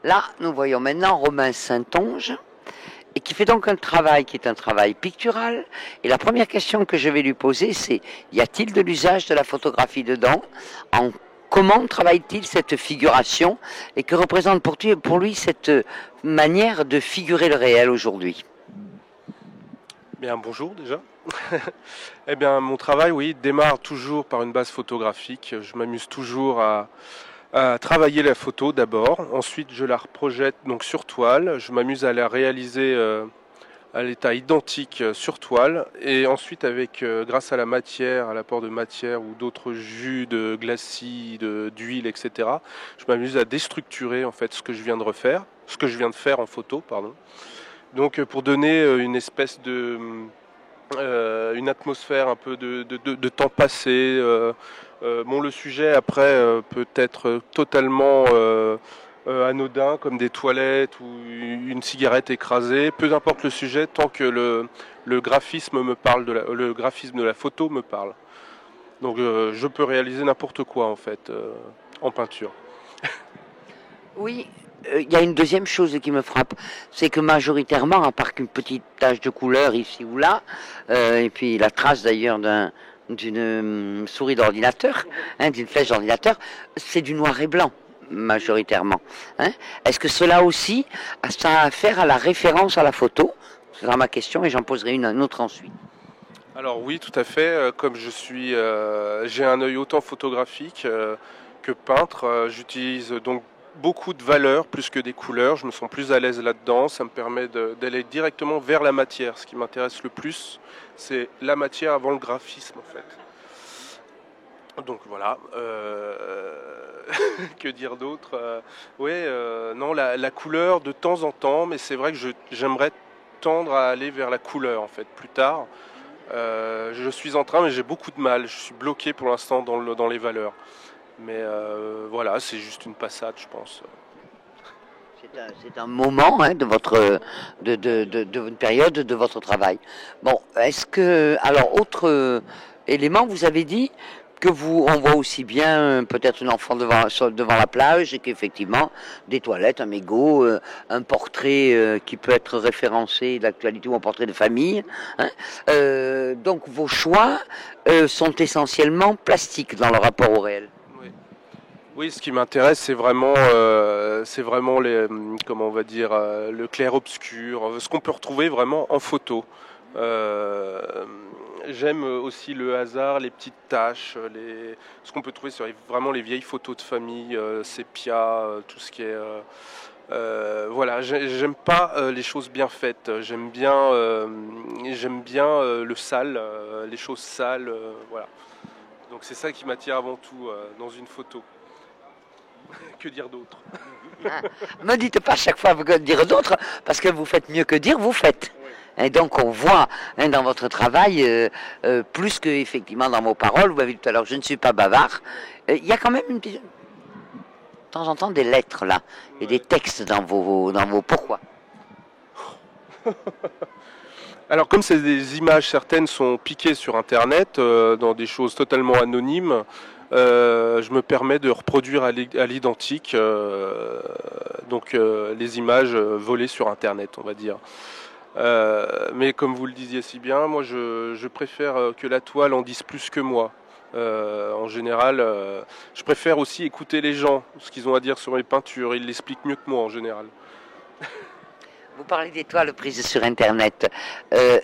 Là, nous voyons maintenant Romain Saintonge, et qui fait donc un travail qui est un travail pictural. Et la première question que je vais lui poser, c'est, y a-t-il de l'usage de la photographie dedans? Comment travaille-t-il cette figuration? Et que représente pour lui cette manière de figurer le réel aujourd'hui? Bien, bonjour déjà. Eh bien, mon travail, oui, démarre toujours par une base photographique. Je m'amuse toujours à travailler la photo d'abord. Ensuite, je la reprojette donc sur toile. Je m'amuse à la réaliser à l'état identique sur toile. Et ensuite, grâce à la matière, à l'apport de matière ou d'autres jus de glacis, d'huile, etc., je m'amuse à déstructurer en fait ce que je viens de refaire, ce que je viens de faire en photo, pardon. Donc, pour donner une espèce de une atmosphère un peu de temps passé. Bon, le sujet après peut être totalement anodin, comme des toilettes ou une cigarette écrasée. Peu importe le sujet, tant que le graphisme me parle, le graphisme de la photo me parle. Donc je peux réaliser n'importe quoi en fait en peinture. Oui, il y a une deuxième chose qui me frappe, c'est que majoritairement, à part qu'une petite tache de couleur ici ou là, et puis la trace d'ailleurs d'une souris d'ordinateur, d'une flèche d'ordinateur, c'est du noir et blanc majoritairement. Est-ce que cela aussi ça a affaire à la référence à la photo? C'est ma question et j'en poserai une autre ensuite. Alors oui, tout à fait. Comme j'ai un œil autant photographique que peintre, j'utilise donc beaucoup de valeurs plus que des couleurs. Je me sens plus à l'aise là-dedans. Ça me permet d'aller directement vers la matière. Ce qui m'intéresse le plus, c'est la matière avant le graphisme en fait. Donc voilà. Que dire d'autre? Non, la couleur de temps en temps, mais c'est vrai que j'aimerais tendre à aller vers la couleur en fait plus tard. Je suis en train, mais j'ai beaucoup de mal. Je suis bloqué pour l'instant dans les valeurs. Mais voilà, c'est juste une passade, je pense. C'est un moment de votre de une période de votre travail. Bon, est-ce que alors autre élément, vous avez dit que on voit aussi bien peut-être un enfant devant la plage et qu'effectivement des toilettes, un mégot, un portrait qui peut être référencé d'actualité ou un portrait de famille. Donc vos choix sont essentiellement plastiques dans le rapport au réel. Oui. Oui, ce qui m'intéresse, c'est vraiment comment on va dire, le clair-obscur, ce qu'on peut retrouver vraiment en photo. Euh, J'aime aussi le hasard, les petites taches, ce qu'on peut trouver sur vraiment les vieilles photos de famille, sépia, tout ce qui est. Voilà, j'aime pas les choses bien faites. J'aime bien le sale, les choses sales, voilà. Donc c'est ça qui m'attire avant tout dans une photo. Que dire d'autre? Ne dites pas chaque fois que dire d'autres, parce que vous faites mieux que dire, vous faites. Oui. Et donc on voit dans votre travail, plus que effectivement dans vos paroles, vous m'avez dit tout à l'heure, je ne suis pas bavard, il y a quand même de temps en temps des lettres là, et des textes dans vos pourquoi. Alors comme des images, certaines sont piquées sur Internet, dans des choses totalement anonymes, je me permets de reproduire à l'identique les images volées sur Internet, on va dire. Mais comme vous le disiez si bien, moi je préfère que la toile en dise plus que moi. En général, je préfère aussi écouter les gens, ce qu'ils ont à dire sur mes peintures. Ils l'expliquent mieux que moi en général. Vous parlez d'étoiles prises sur Internet. Il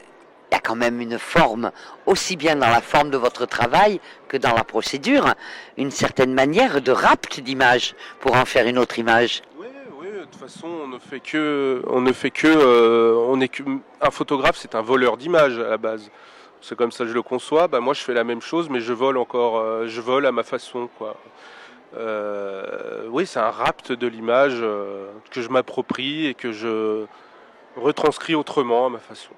y a quand même une forme, aussi bien dans la forme de votre travail que dans la procédure, une certaine manière de rapt d'image pour en faire une autre image. Oui, oui, de toute façon, un photographe, c'est un voleur d'images à la base. C'est comme ça que je le conçois. Bah, moi, je fais la même chose, mais je vole à ma façon, quoi. Oui, c'est un rapt de l'image que je m'approprie et que je retranscris autrement à ma façon.